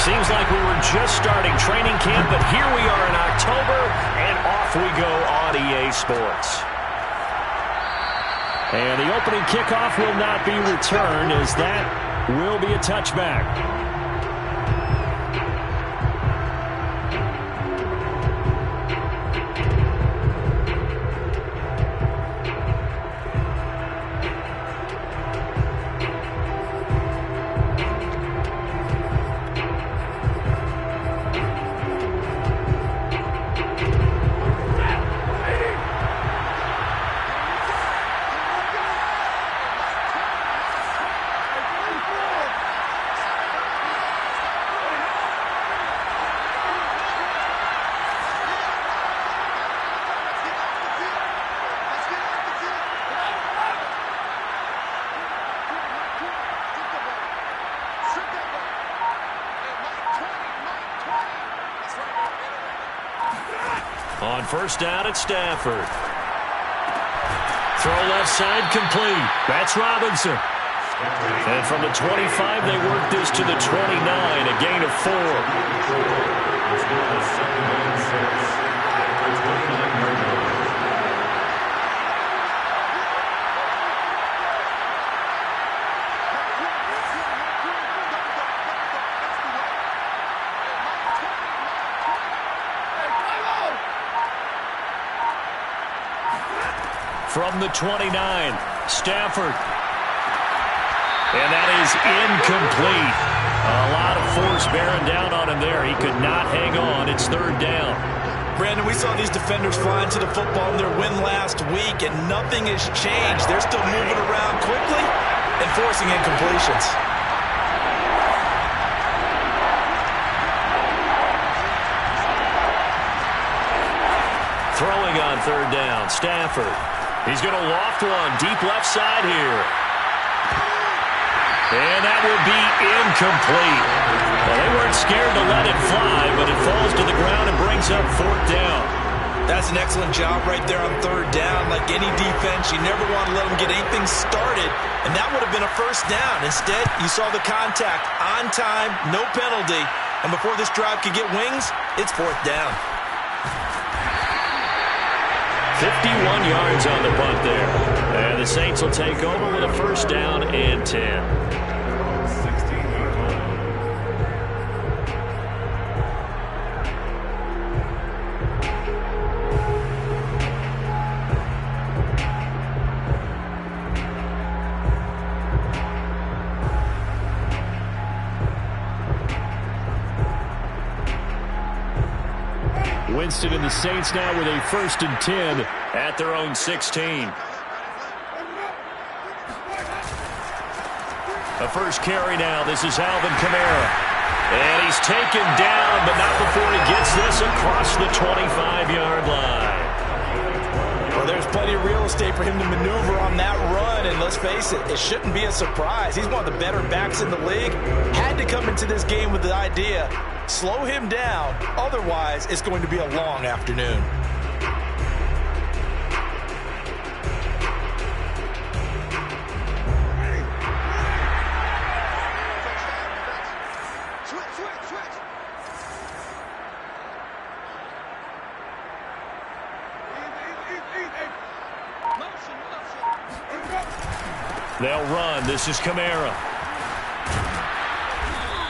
Seems like we were just starting training camp, but here we are in October, and off we go on EA Sports. And the opening kickoff will not be returned, as that will be a touchback. On first down at Stafford. Throw left side complete. That's Robinson. And from the 25, they work this to the 29, a gain of 4. From the 29, Stafford. And that is incomplete. A lot of force bearing down on him there. He could not hang on. It's third down. Brandon, we saw these defenders flying to the football in their win last week, and nothing has changed. They're still moving around quickly and forcing incompletions. Throwing on third down, Stafford. He's going to loft one deep left side here. And that will be incomplete. Well, they weren't scared to let it fly, but it falls to the ground and brings up fourth down. That's an excellent job right there on third down. Like any defense, you never want to let them get anything started, and that would have been a first down. Instead, you saw the contact on time, no penalty, and before this drive could get wings, it's fourth down. 51 yards on the punt there. And the Saints will take over with a first down and 10. Winston and the Saints now with a first and 10 at their own 16. A first carry now. This is Alvin Kamara. And he's taken down, but not before he gets this across the 25-yard line. Well, there's plenty of real estate for him to maneuver on that run, and let's face it, it shouldn't be a surprise. He's one of the better backs in the league. Had to come into this game with the idea, slow him down, otherwise it's going to be a long afternoon. They'll run. This is Kamara.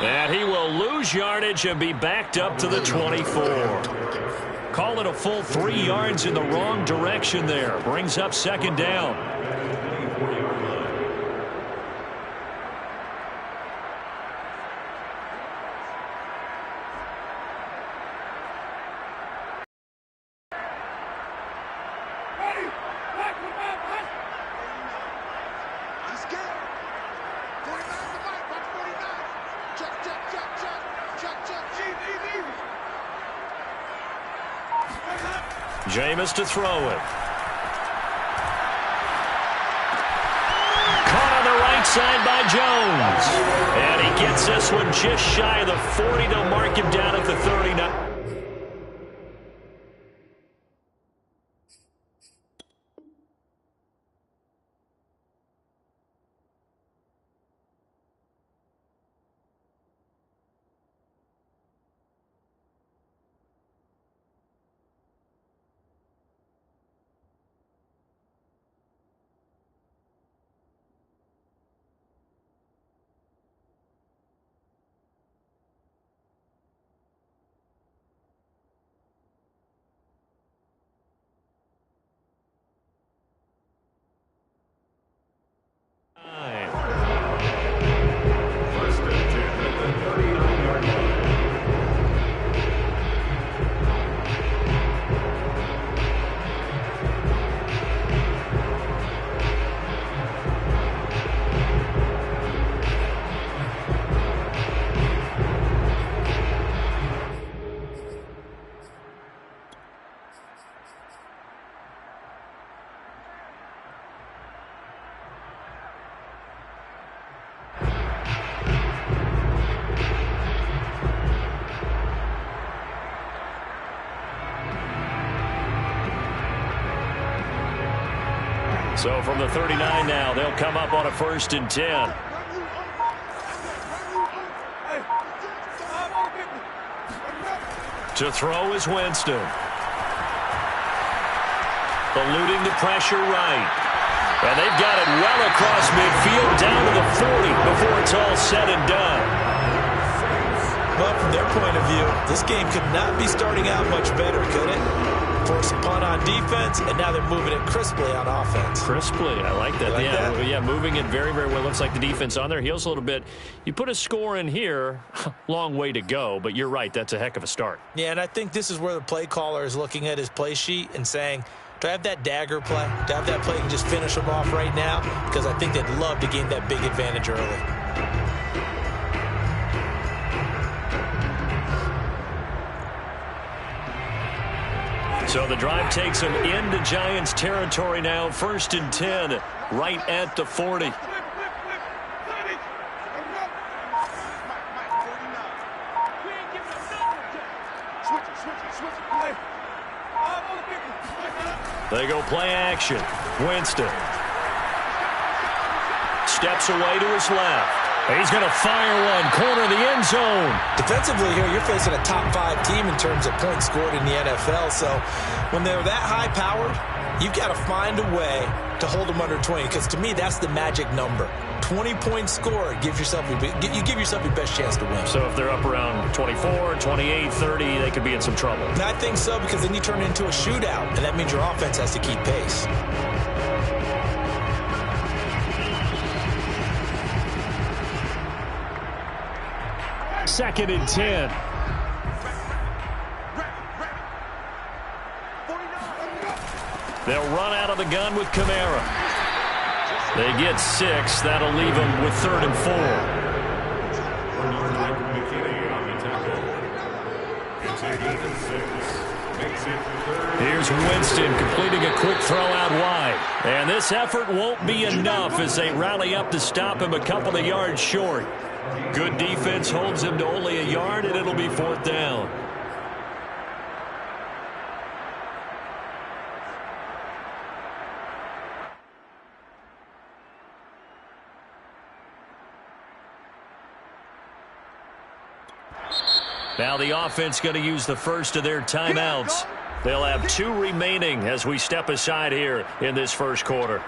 And he will lose yardage and be backed up to the 24. Call it a full 3 yards in the wrong direction there. Brings up second down. Jameis to throw it. Caught on the right side by Jones. And he gets this one just shy of the 40. They'll mark him down at the 39. So from the 39 now, they'll come up on a 1st and 10. To throw is Winston. Eluding the pressure right. And they've got it well across midfield down to the 40 before it's all said and done. Well, from their point of view, this game could not be starting out much better, could it? Force a punt on defense, and now they're moving it crisply on offense. Crisply, I like that. Yeah, moving it very, very well. Looks like the defense on their heels a little bit. You put a score in here, long way to go, but you're right, that's a heck of a start. Yeah, and I think this is where the play caller is looking at his play sheet and saying, do I have that dagger play? Do I have that play and just finish them off right now? Because I think they'd love to gain that big advantage early. So the drive takes them into Giants territory now. 1st and 10, right at the 40. They go play action. Winston steps away to his left. He's going to fire one, corner of the end zone. Defensively here, you're facing a top 5 team in terms of points scored in the NFL. So when they're that high-powered, you've got to find a way to hold them under 20. Because to me, that's the magic number. 20 points scored, you give yourself your best chance to win. So if they're up around 24, 28, 30, they could be in some trouble. And I think so, because then you turn it into a shootout, and that means your offense has to keep pace. Second and 10. They'll run out of the gun with Kamara. They get 6. That'll leave them with 3rd and 4. Here's Winston completing a quick throw out wide. And this effort won't be enough as they rally up to stop him a couple of yards short. Good defense holds him to only a yard, and it'll be 4th down. Now the offense going to use the first of their timeouts. They'll have 2 remaining as we step aside here in this first quarter.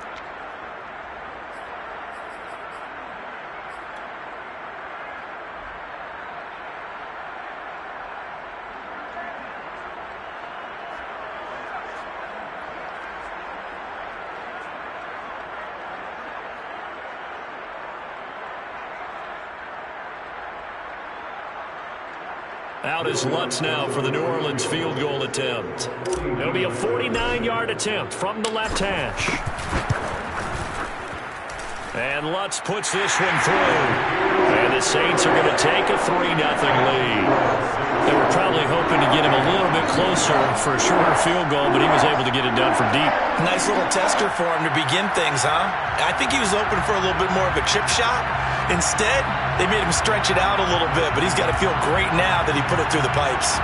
Out is Lutz now for the New Orleans field goal attempt. It'll be a 49-yard attempt from the left hash. And Lutz puts this one through. And the Saints are going to take a 3-0 lead. They were probably hoping to get him a little bit closer for a shorter field goal, but he was able to get it done from deep. Nice little tester for him to begin things, huh? I think he was open for a little bit more of a chip shot. Instead, they made him stretch it out a little bit, but he's got to feel great now that he put it through the pipes.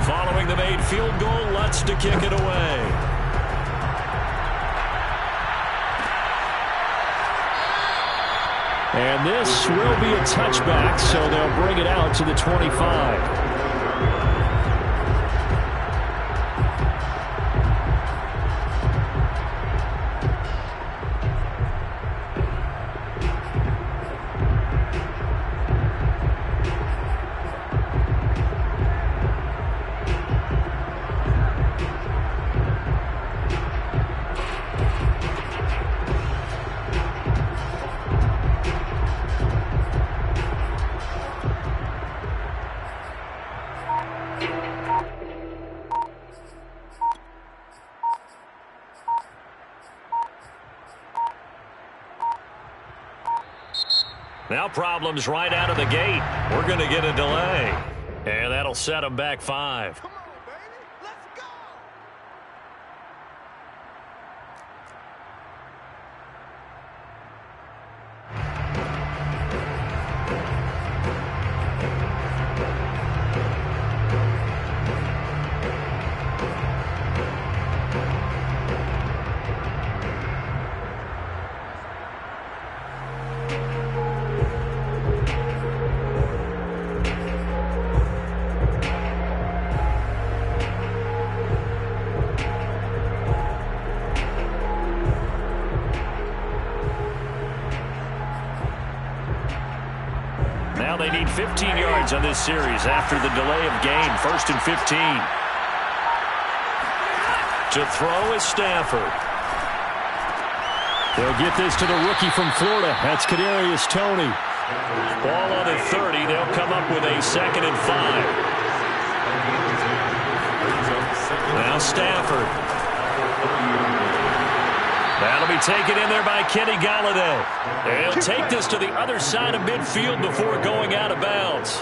Following the made field goal, Lutz to kick it away. And this will be a touchback, so they'll bring it out to the 25. Now problems right out of the gate. We're going to get a delay. And that'll set them back 5. Come on, baby. Let's go. Now they need 15 yards on this series after the delay of game. 1st and 15. To throw is Stafford. They'll get this to the rookie from Florida. That's Kadarius Toney. Ball on the 30. They'll come up with a 2nd and 5. Now Stafford. That'll be taken in there by Kenny Golladay. They'll take this to the other side of midfield before going out of bounds.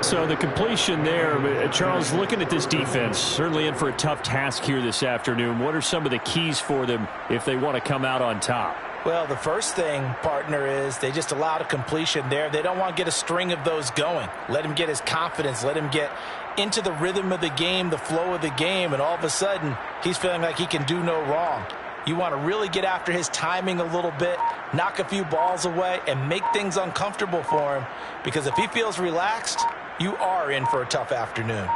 So the completion there, Charles, looking at this defense, certainly in for a tough task here this afternoon. What are some of the keys for them if they want to come out on top? Well, the first thing, partner, is they just allowed a completion there. They don't want to get a string of those going. Let him get his confidence. Let him get into the rhythm of the game, the flow of the game, and all of a sudden, he's feeling like he can do no wrong. You want to really get after his timing a little bit, knock a few balls away, and make things uncomfortable for him, because if he feels relaxed, you are in for a tough afternoon.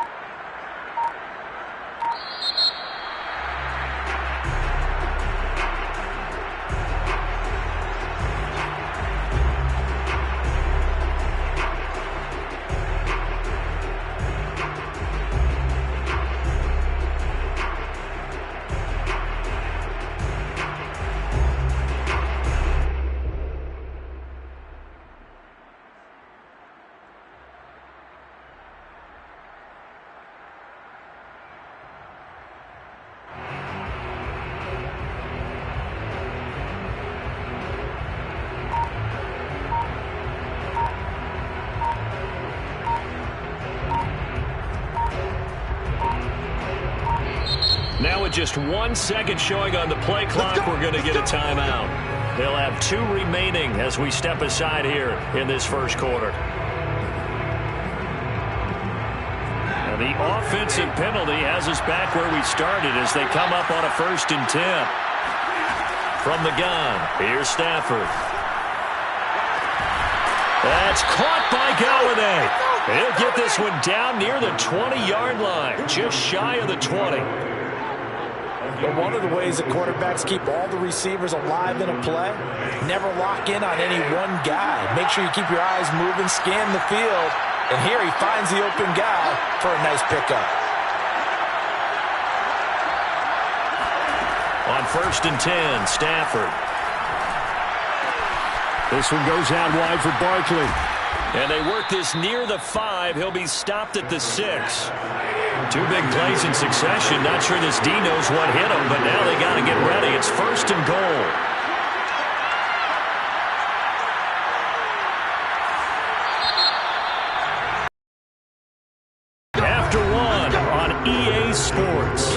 Now with just 1 second showing on the play clock, we're going to get a timeout. They'll have 2 remaining as we step aside here in this first quarter. And the offensive penalty has us back where we started as they come up on a 1st and 10. From the gun, here's Stafford. That's caught by Golladay. He'll get this one down near the 20-yard line, just shy of the 20. But one of the ways the quarterbacks keep all the receivers alive in a play, never lock in on any one guy. Make sure you keep your eyes moving, scan the field, and here he finds the open guy for a nice pickup. On 1st and 10, Stafford. This one goes out wide for Barkley. And they work this near the 5. He'll be stopped at the 6. 2 big plays in succession. Not sure this D knows what hit him, but now they got to get ready. It's 1st and goal. After 1 on EA Sports.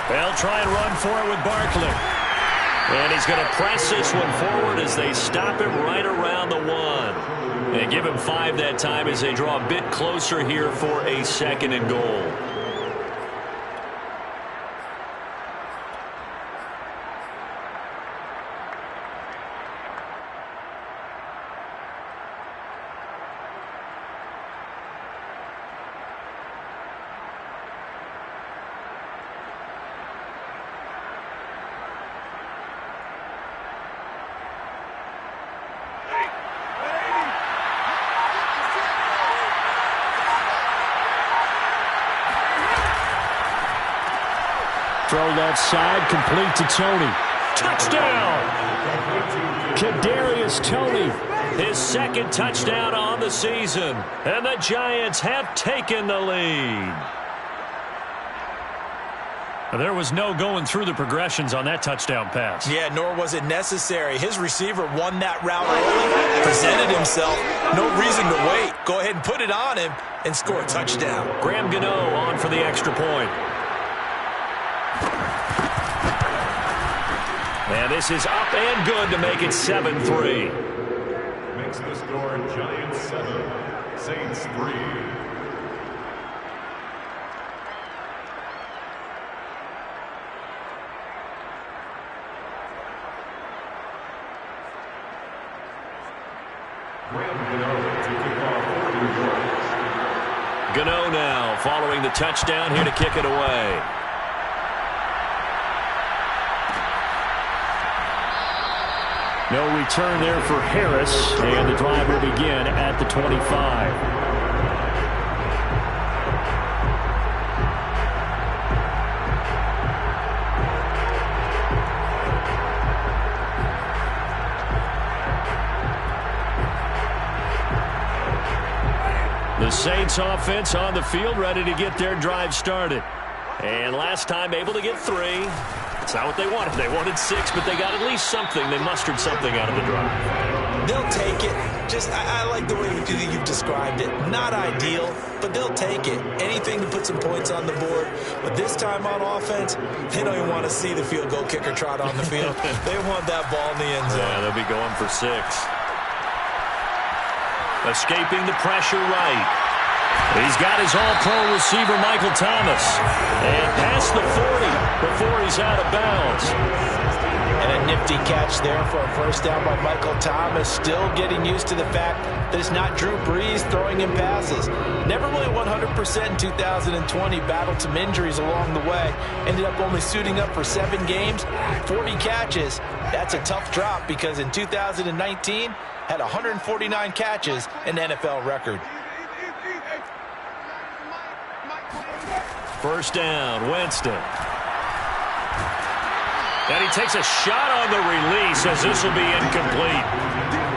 They'll try and run for it with Barkley. And he's going to press this one forward as they stop him right around the 1. They give him 5 that time as they draw a bit closer here for a 2nd and goal. Throw left side, complete to Toney. Touchdown! Kadarius Toney, his 2nd touchdown on the season. And the Giants have taken the lead. There was no going through the progressions on that touchdown pass. Yeah, nor was it necessary. His receiver won that route early, presented himself. No reason to wait. Go ahead and put it on him and score a touchdown. Graham Gano on for the extra point. And this is up and good to make it 7-3. Makes the score Giants 7, Saints 3. Gano now following the touchdown here to kick it away. No return there for Harris, and the drive will begin at the 25. The Saints offense on the field, ready to get their drive started. And last time able to get 3. It's not what they wanted. They wanted 6, but they got at least something. They mustered something out of the drive. They'll take it. I like the way you've described it. Not ideal, but they'll take it. Anything to put some points on the board. But this time on offense, they don't even want to see the field goal kicker trot on the field. They want that ball in the end zone. Yeah, they'll be going for 6. Escaping the pressure right. He's got his all-pro receiver, Michael Thomas. And past the 40 before he's out of bounds. And a nifty catch there for a first down by Michael Thomas. Still getting used to the fact that it's not Drew Brees throwing him passes. Never really 100% in 2020. Battled some injuries along the way. Ended up only suiting up for 7 games, 40 catches. That's a tough drop because in 2019, had 149 catches, an NFL record. First down, Winston. And he takes a shot on the release as this will be incomplete.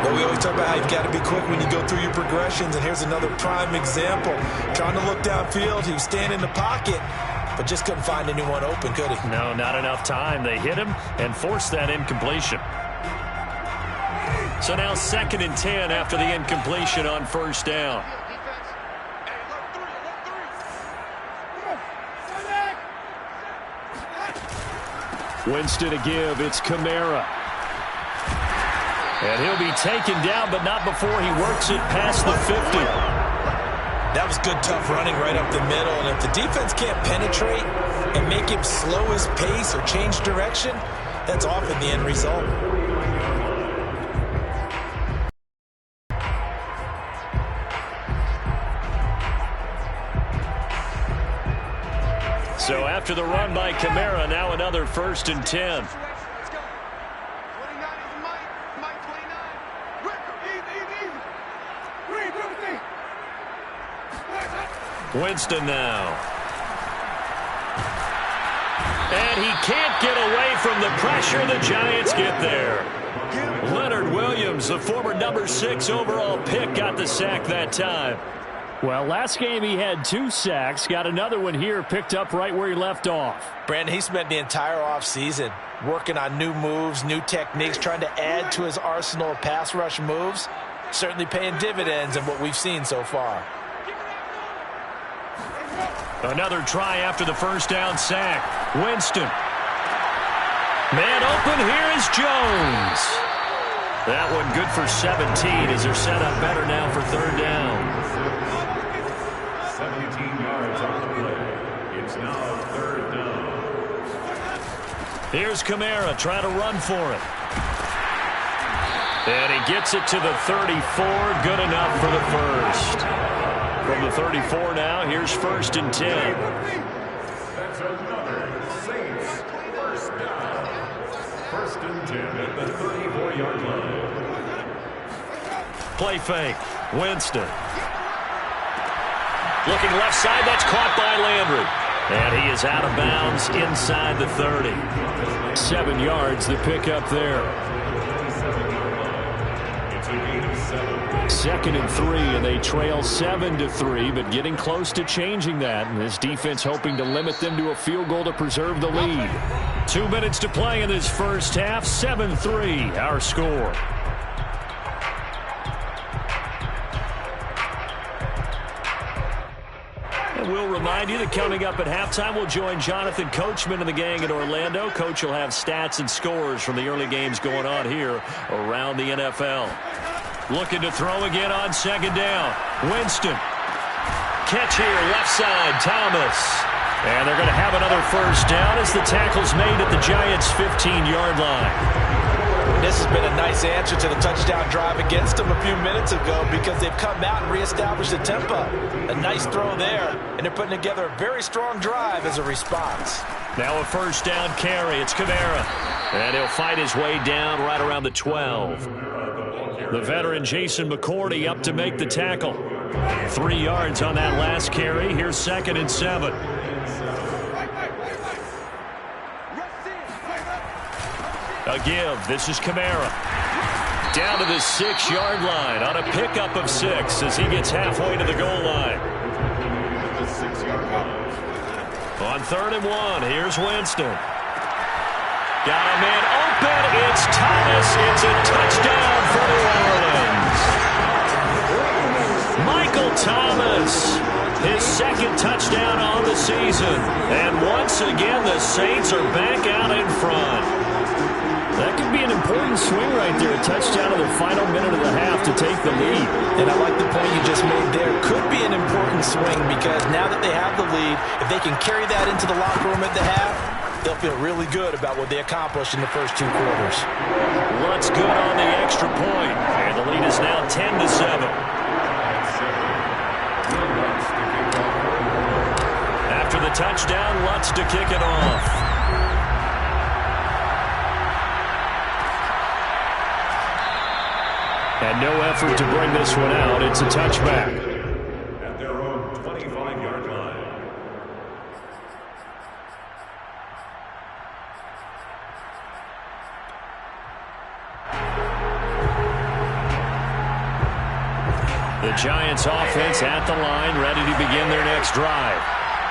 Well, we always talk about how you've got to be quick when you go through your progressions, and here's another prime example. Trying to look downfield, he was standing in the pocket, but just couldn't find anyone open, could he? No, not enough time. They hit him and forced that incompletion. So now 2nd and 10 after the incompletion on first down. Winston to give. It's Kamara. And he'll be taken down, but not before he works it past the 50. That was good, tough running right up the middle. And if the defense can't penetrate and make him slow his pace or change direction, that's often the end result. So after the run by Kamara, now another 1st and 10. Winston now. And he can't get away from the pressure. The Giants get there. Leonard Williams, the former number 6 overall pick, got the sack that time. Well, last game he had 2 sacks. Got another one here, picked up right where he left off. Brandon, he spent the entire offseason working on new moves, new techniques, trying to add to his arsenal of pass rush moves. Certainly paying dividends in what we've seen so far. Another try after the first down sack. Winston. Man open, here is Jones. That one good for 17 as they're set up better now for 3rd down. 17 yards on the play. It's now 3rd down. Here's Kamara trying to run for it. And he gets it to the 34. Good enough for the first. From the 34 now, here's 1st and 10. That's another Saints first down. 1st and 10 at the 34-yard line. Play fake. Winston. Looking left side, that's caught by Landry. And he is out of bounds inside the 30. 7 yards, the pickup there. It's a gain of 7. 2nd and 3, and they trail 7-3, but getting close to changing that. And this defense hoping to limit them to a field goal to preserve the lead. 2 minutes to play in this first half. 7-3, our score. And we'll remind remind you that coming up at halftime, we'll join Jonathan Coachman and the gang in Orlando. Coach will have stats and scores from the early games going on here around the NFL. Looking to throw again on second down. Winston. Catch here, left side, Thomas. And they're going to have another first down as the tackle's made at the Giants' 15-yard line. This has been a nice answer to the touchdown drive against them a few minutes ago because they've come out and reestablished the tempo. A nice throw there, and they're putting together a very strong drive as a response. Now a first down carry. It's Kamara. And he'll fight his way down right around the 12. The veteran Jason McCourty up to make the tackle. 3 yards on that last carry. Here's 2nd and 7. A give. This is Kamara. Down to the 6-yard line on a pickup of 6 as he gets halfway to the goal line. On 3rd and 1, here's Winston. Got a man open. It's Thomas. It's a touchdown for New Orleans. Michael Thomas, his 2nd touchdown on the season. And once again, the Saints are back out in front. That could be an important swing right there. A touchdown in the final minute of the half to take the lead. And I like the point you just made there. Could be an important swing because now that they have the lead, if they can carry that into the locker room at the half, they'll feel really good about what they accomplished in the first 2 quarters. Lutz good on the extra point. And the lead is now 10-7. After the touchdown, Lutz to kick it off. And no effort to bring this one out. It's a touchback. At their own 25-yard line. The Giants offense at the line, ready to begin their next drive.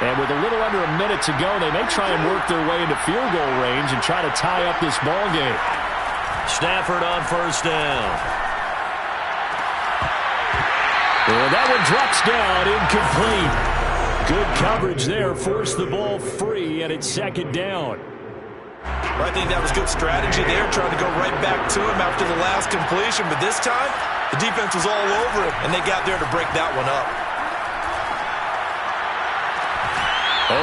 And with a little under a minute to go, they may try and work their way into field goal range and try to tie up this ball game. Stafford on first down. And that one drops down, incomplete. Good coverage there, forced the ball free, and it's 2nd down. I think that was good strategy there, trying to go right back to him after the last completion. But this time, the defense was all over him, and they got there to break that one up.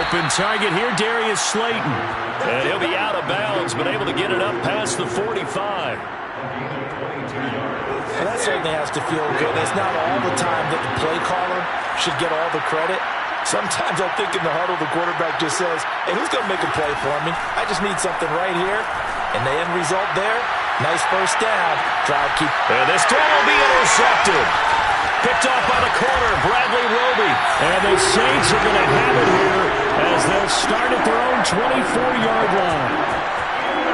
Open target here, Darius Slayton. And he'll be out of bounds, but able to get it up past the 45. And that certainly has to feel good. It's not all the time that the play caller should get all the credit. Sometimes I think in the huddle, the quarterback just says, hey, who's going to make a play for me? I just need something right here. And the end result there, nice first down. Drive keep. And this throw will be intercepted. Picked off by the corner, Bradley Roby. And the Saints are going to have it here as they'll start at their own 24-yard line.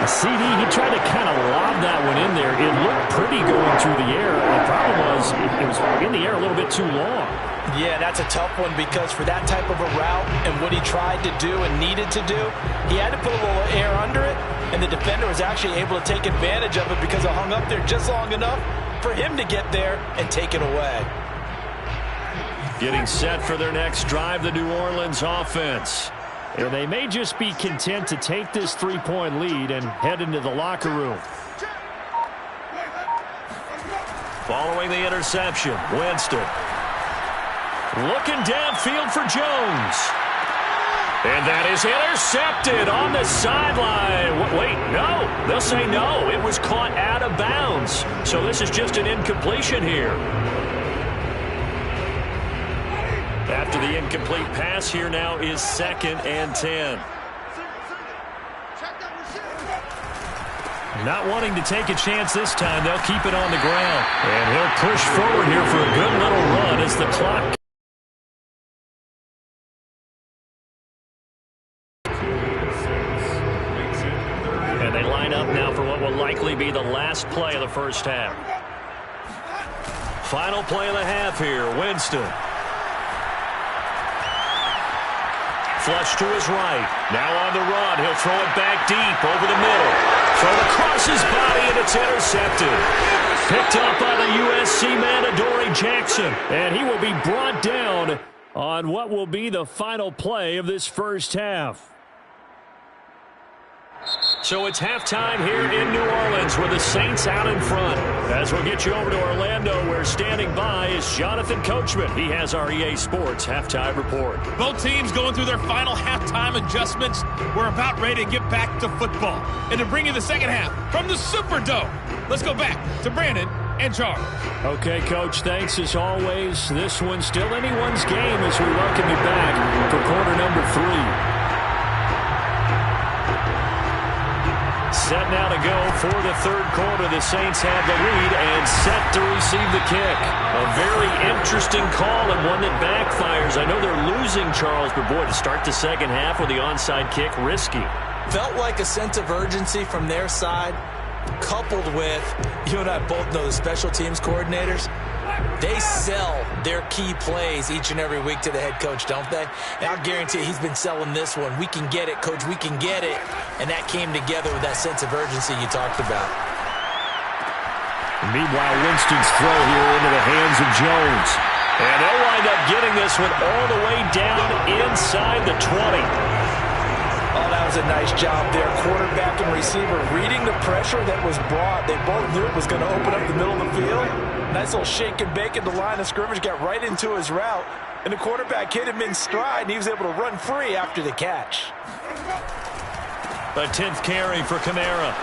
A CD, he tried to kind of lob that one in there. It looked pretty going through the air. The problem was it was in the air a little bit too long. Yeah, that's a tough one because for that type of a route and what he tried to do and needed to do, he had to put a little air under it, and the defender was actually able to take advantage of it because it hung up there just long enough for him to get there and take it away. Getting set for their next drive, the New Orleans offense. And they may just be content to take this 3-point lead and head into the locker room. Following the interception, Winston. Looking downfield for Jones. And that is intercepted on the sideline. Wait, no. They'll say no. It was caught out of bounds. So this is just an incompletion here. After the incomplete pass, here now is 2nd and 10. Not wanting to take a chance this time, they'll keep it on the ground. And he'll push forward here for a good little run as the clock. And they line up now for what will likely be the last play of the first half. Final play of the half here, Winston. Flush to his right. Now on the run. He'll throw it back deep over the middle. Throw across his body, and it's intercepted. Picked up by the USC man, Adoree Jackson. And he will be brought down on what will be the final play of this first half. So it's halftime here in New Orleans with the Saints out in front. As we'll get you over to Orlando, where standing by is Jonathan Coachman. He has our EA Sports halftime report. Both teams going through their final halftime adjustments. We're about ready to get back to football. And to bring you the second half from the Superdome, let's go back to Brandon and Charles. Okay, Coach, thanks as always. This one's still anyone's game as we welcome you back for quarter number 3. Set now to go for the third quarter. The Saints have the lead and set to receive the kick. A very interesting call and one that backfires. I know they're losing, Charles, but boy, to start the second half with the onside kick, risky. Felt like a sense of urgency from their side, coupled with, you and I both know the special teams coordinators. They sell their key plays each and every week to the head coach, don't they? And I'll guarantee you he's been selling this one. We can get it, Coach, we can get it. And that came together with that sense of urgency you talked about. Meanwhile, Winston's throw here into the hands of Jones. And they'll wind up getting this one all the way down inside the 20. Oh, that was a nice job there. Quarterback and receiver reading the pressure that was brought. They both knew it was going to open up the middle of the field. Nice little shake and bake at the line of scrimmage. Got right into his route. And the quarterback hit him in stride, and he was able to run free after the catch. A 10th carry for Kamara.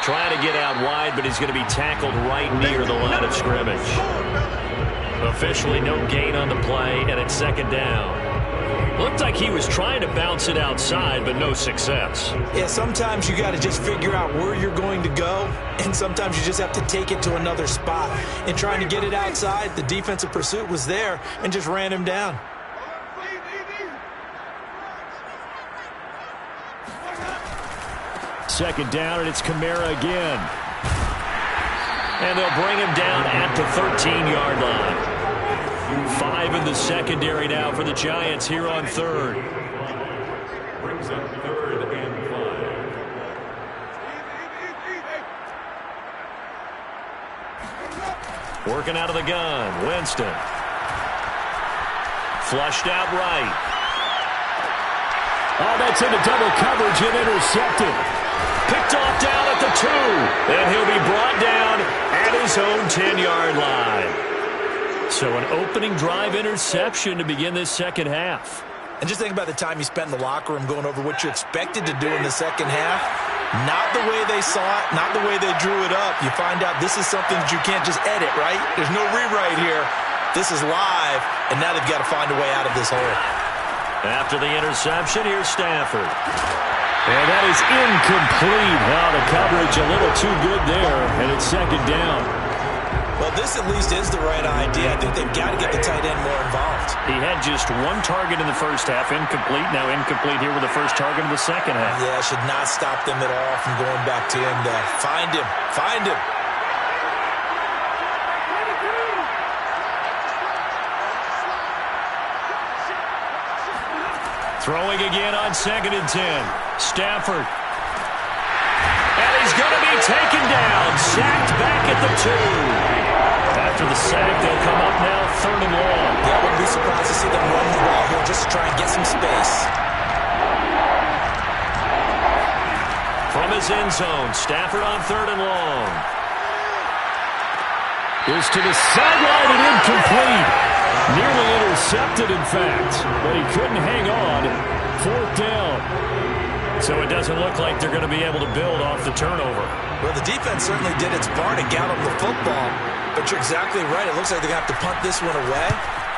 Trying to get out wide, but he's going to be tackled right near the line of scrimmage. Officially no gain on the play, and it's second down. Looked like he was trying to bounce it outside, but no success. Yeah, sometimes you got to just figure out where you're going to go, and sometimes you just have to take it to another spot. And trying to get it outside, the defensive pursuit was there and just ran him down. Second down, and it's Kamara again. And they'll bring him down at the 13-yard line. 5 in the secondary now for the Giants here on third. Brings up 3rd and 5. Working out of the gun, Winston. Flushed out right. Oh, that's into double coverage and intercepted. Picked off down at the 2. And he'll be brought down at his own 10-yard line. So an opening drive interception to begin this second half. And just think about the time you spent in the locker room going over what you expected to do in the second half. Not the way they saw it, not the way they drew it up. You find out this is something that you can't just edit, right? There's no rewrite here. This is live, and now they've got to find a way out of this hole. After the interception, here's Stafford. And that is incomplete. Wow, the coverage a little too good there, and it's second down. Well, this at least is the right idea. I think they've got to get the tight end more involved. He had just one target in the first half, incomplete. Now incomplete here with the first target of the second half. Yeah, should not stop them at all from going back to him. Find him. Find him. Throwing again on 2nd and 10. Stafford. And he's going to be taken down. Sacked back at the 2. After the sack, they'll come up now 3rd and long. Yeah, I wouldn't be surprised to see them run the ball here just to try and get some space. From his end zone, Stafford on 3rd and long. Is to the sideline and incomplete. Nearly intercepted, in fact, but he couldn't hang on. 4th down. So it doesn't look like they're going to be able to build off the turnover. Well, the defense certainly did its part to gallop the football, but you're exactly right. It looks like they're going to have to punt this one away,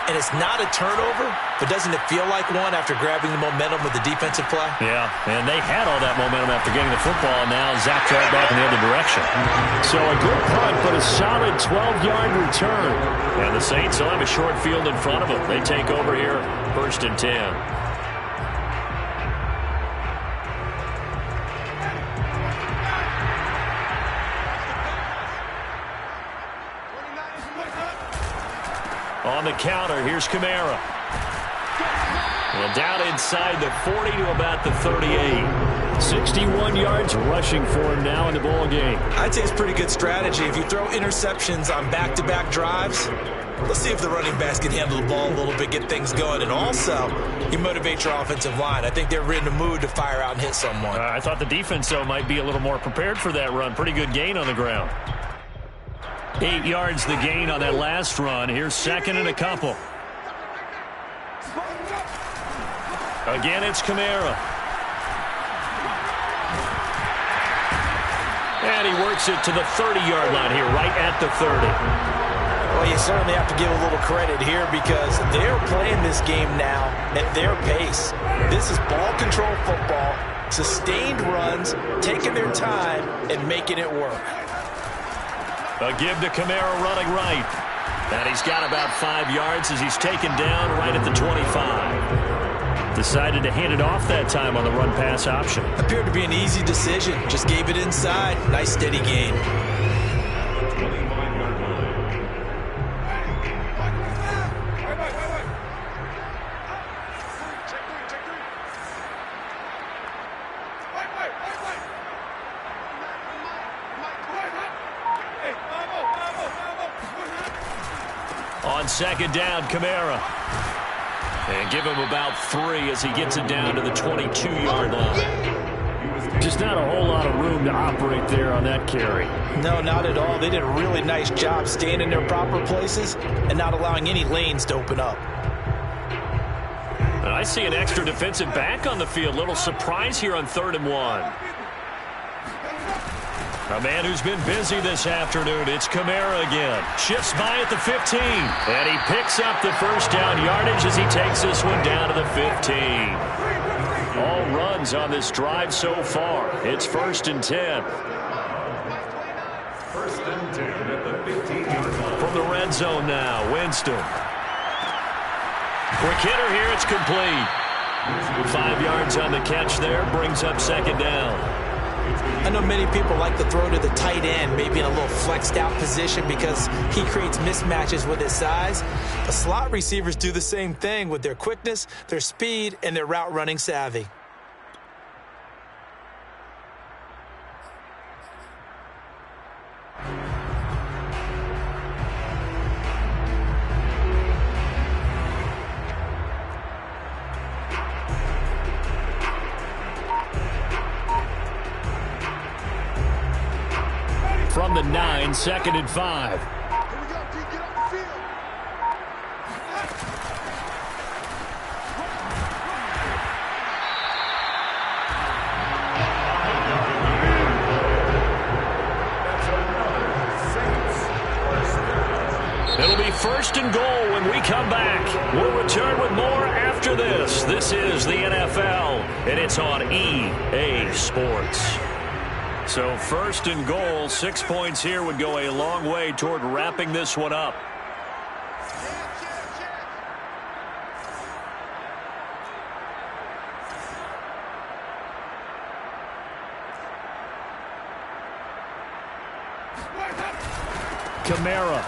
and it's not a turnover, but doesn't it feel like one after grabbing the momentum with the defensive play? Yeah, and they had all that momentum after getting the football, and now zapped right back in the other direction. So a good punt, but a solid 12-yard return. And the Saints will have a short field in front of them. They take over here, 1st and 10. On the counter, here's Kamara. And down inside the 40 to about the 38. 61 yards rushing for him now in the ball game. I'd say it's pretty good strategy. If you throw interceptions on back-to-back drives, Let's see if the running backs can handle the ball a little bit, get things going, and also you motivate your offensive line. I think they're in the mood to fire out and hit someone. I thought the defense, though, might be a little more prepared for that run. Pretty good gain on the ground. 8 yards the gain on that last run. Here's second and a couple. Again, it's Kamara. And he works it to the 30-yard line here, right at the 30. Well, you certainly have to give a little credit here because they're playing this game now at their pace. This is ball control football, sustained runs, taking their time, and making it work. A give to Kamara running right. And he's got about 5 yards as he's taken down right at the 25. Decided to hand it off that time on the run-pass option. Appeared to be an easy decision. Just gave it inside. Nice steady gain. On second down, Kamara. And give him about 3 as he gets it down to the 22-yard line. Just not a whole lot of room to operate there on that carry. No, not at all. They did a really nice job staying in their proper places and not allowing any lanes to open up. And I see an extra defensive back on the field. Little surprise here on 3rd and 1. A man who's been busy this afternoon. It's Kamara again. Shifts by at the 15. And he picks up the first down yardage as he takes this one down to the 15. All runs on this drive so far. It's 1st and 10. 1st and 10 at the 15-yard line. From the red zone now, Winston. Quick hitter here, it's complete. 5 yards on the catch there, brings up 2nd down. I know many people like to throw to the tight end, maybe in a little flexed out position because he creates mismatches with his size. The slot receivers do the same thing with their quickness, their speed, and their route running savvy. From the 9, 2nd and 5. It'll be 1st and goal when we come back. We'll return with more after this. This is the NFL, and it's on EA Sports. So 1st and goal, 6 points here would go a long way toward wrapping this one up. Kamara.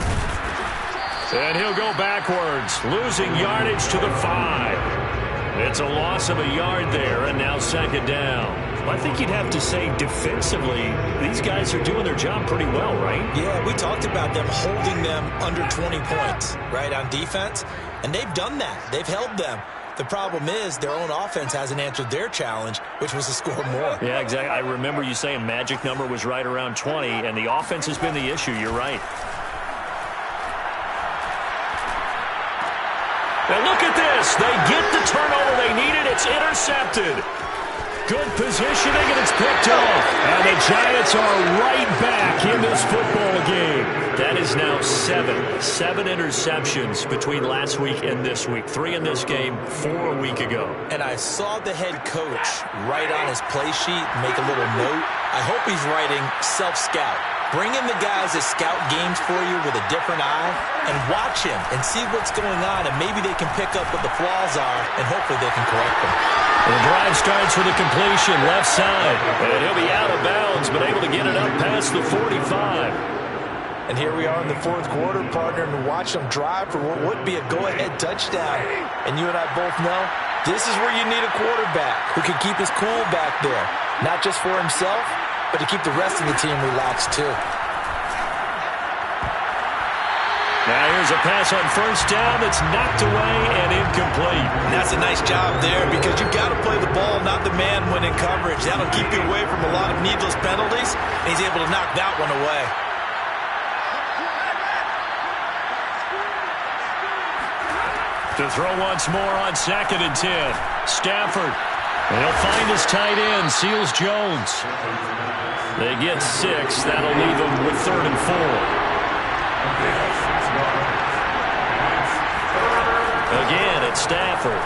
And he'll go backwards, losing yardage to the 5. It's a loss of a yard there, and now 2nd down. I think you'd have to say defensively, these guys are doing their job pretty well, right? Yeah, we talked about them holding them under 20 points, right, on defense. And they've done that. They've held them. The problem is their own offense hasn't answered their challenge, which was to score more. Yeah, exactly. I remember you saying magic number was right around 20, and the offense has been the issue. You're right. And look at this. They get the turnover they needed. It's intercepted. Good positioning, and it's picked off. And the Giants are right back in this football game. That is now 7 interceptions between last week and this week. 3 in this game, 4 a week ago. And I saw the head coach write on his play sheet, make a little note. I hope he's writing self-scout. Bring in the guys that scout games for you with a different eye and watch him and see what's going on, and maybe they can pick up what the flaws are, and hopefully they can correct them. The drive starts with a completion left side, and he'll be out of bounds, but able to get it up past the 45. And here we are in the 4th quarter, partner, and watch them drive for what would be a go-ahead touchdown. And you and I both know this is where you need a quarterback who can keep his cool back there, not just for himself, but to keep the rest of the team relaxed too. Now here's a pass on first down that's knocked away and incomplete. And that's a nice job there because you've got to play the ball, not the man when in coverage. That'll keep you away from a lot of needless penalties, and he's able to knock that one away. To throw once more on 2nd and 10. Stafford. He'll find his tight end, Seals Jones. They get 6. That'll leave them with 3rd and 4. Again, it's Stafford.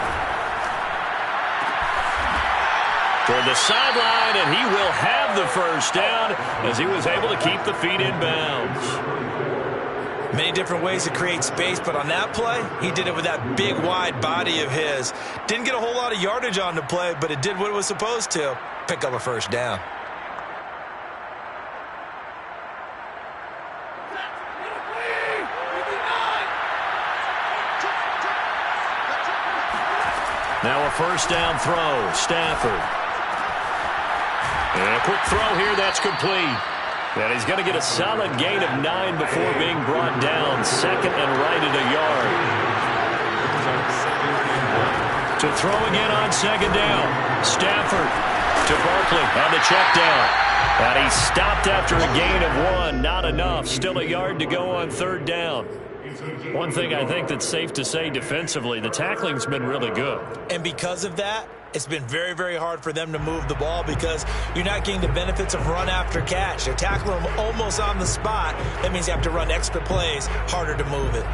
Toward the sideline, and he will have the first down as he was able to keep the feet in bounds. Many different ways to create space, but on that play, he did it with that big, wide body of his. Didn't get a whole lot of yardage on the play, but it did what it was supposed to. Pick up a first down. Now a first down throw. Stafford. And a quick throw here. That's complete. And he's going to get a solid gain of 9 before being brought down. 2nd and right at a yard. To throw again on 2nd down. Stafford to Barkley on the check down. And he stopped after a gain of 1. Not enough. Still a yard to go on 3rd down. One thing I think that's safe to say defensively, the tackling's been really good. And because of that, it's been very, very hard for them to move the ball because you're not getting the benefits of run after catch. They're tackling them almost on the spot. That means you have to run extra plays, harder to move it.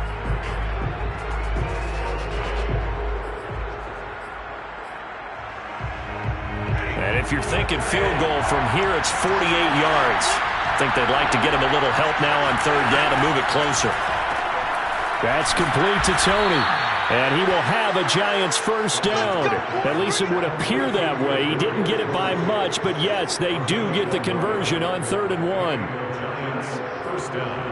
And if you're thinking field goal from here, it's 48 yards. I think they'd like to get him a little help now on 3rd down to move it closer. That's complete to Tony. And he will have a Giants first down. At least it would appear that way. He didn't get it by much, but yes, they do get the conversion on 3rd and 1. Giants first down.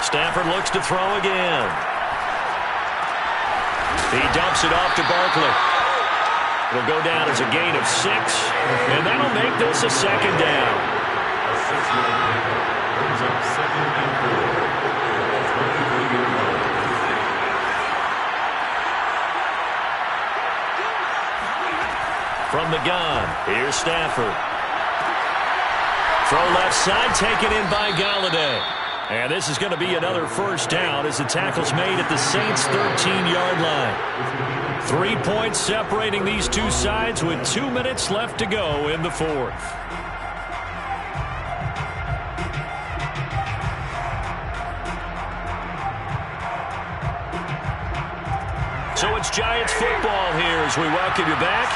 Stafford looks to throw again. He dumps it off to Barkley. It'll go down as a gain of 6, and that'll make this a 2nd down. A 6-yard pickup brings up 2nd and 4. From the gun, here's Stafford. Throw left side, taken in by Galladay. And this is going to be another first down as the tackle's made at the Saints' 13-yard line. 3 points separating these two sides with 2 minutes left to go in the 4th. So it's Giants football here as we welcome you back.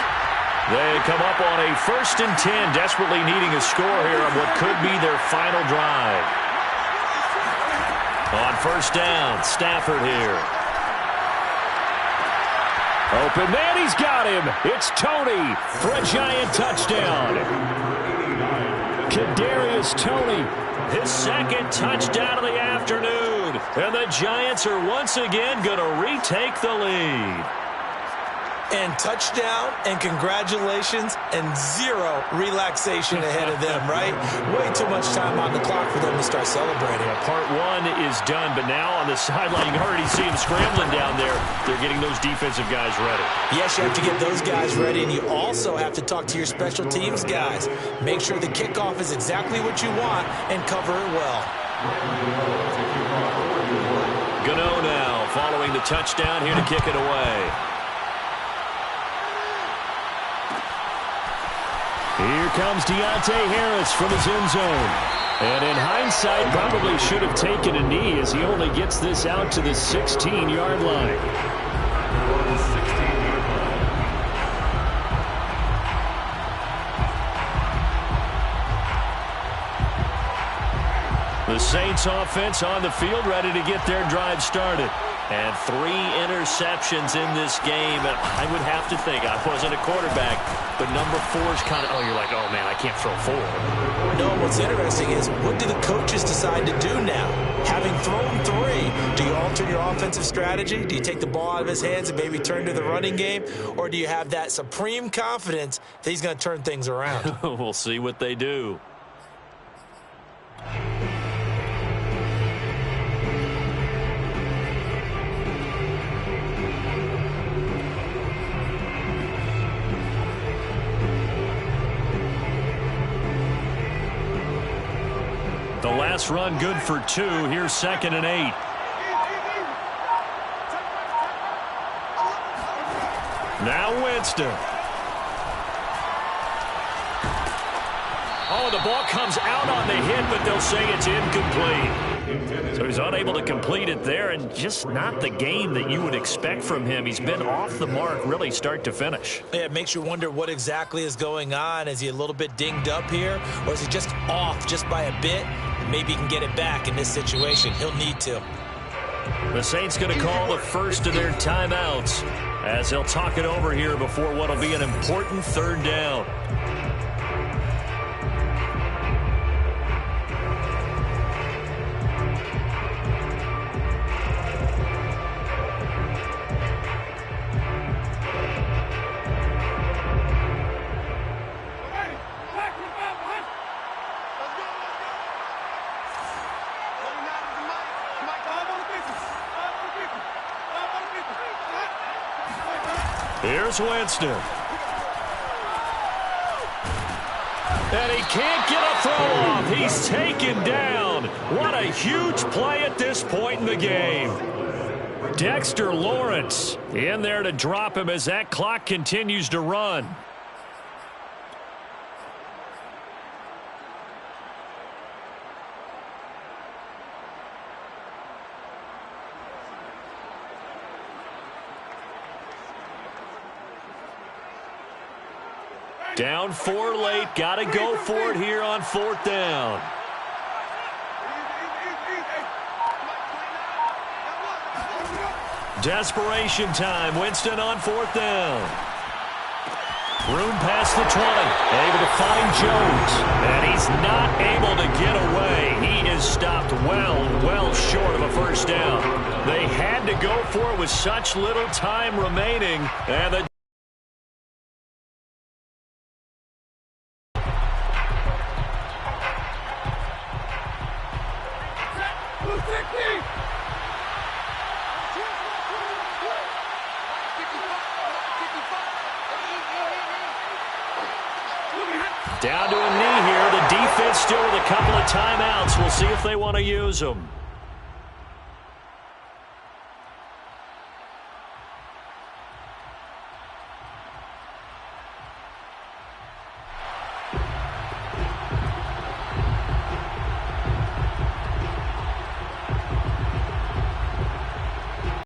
They come up on a 1st and 10, desperately needing a score here on what could be their final drive. On 1st down, Stafford here. Open man, he's got him. It's Tony for a Giant touchdown. Kadarius Toney, his 2nd touchdown of the afternoon. And the Giants are once again going to retake the lead. And touchdown, and congratulations, and 0 relaxation ahead of them, right? Way too much time on the clock for them to start celebrating. Part 1 is done, but now on the sideline, you can already see them scrambling down there. They're getting those defensive guys ready. Yes, you have to get those guys ready, and you also have to talk to your special teams guys. Make sure the kickoff is exactly what you want and cover it well. Gano now following the touchdown here to kick it away. Here comes Deontay Harris from his end zone. And in hindsight, probably should have taken a knee as he only gets this out to the 16-yard line. The Saints offense on the field ready to get their drive started. And 3 interceptions in this game. And I would have to think, I wasn't a quarterback, but number 4's kind of, you're like, oh, man, I can't throw 4. No, what's interesting is, what do the coaches decide to do now? Having thrown 3, do you alter your offensive strategy? Do you take the ball out of his hands and maybe turn to the running game? Or do you have that supreme confidence that he's going to turn things around? We'll see what they do. The last run good for 2. Here's 2nd and 8. Now Winston. Oh, the ball comes out on the hit, but they'll say it's incomplete. So he's unable to complete it there, and just not the game that you would expect from him. He's been off the mark really start to finish. Yeah, it makes you wonder what exactly is going on. Is he a little bit dinged up here, or is he just off just by a bit? Maybe he can get it back in this situation. He'll need to. The Saints going to call the first of their timeouts as they'll talk it over here before what will be an important 3rd down. Here's Winston. And he can't get a throw off. He's taken down. What a huge play at this point in the game. Dexter Lawrence in there to drop him as that clock continues to run. Down 4 late. Got to go for it here on 4th down. Desperation time. Winston on 4th down. Room past the 20. Able to find Jones. And he's not able to get away. He is stopped well short of a 1st down. They had to go for it with such little time remaining. And the down to a knee here. The defense still with a couple of timeouts. We'll see if they want to use them.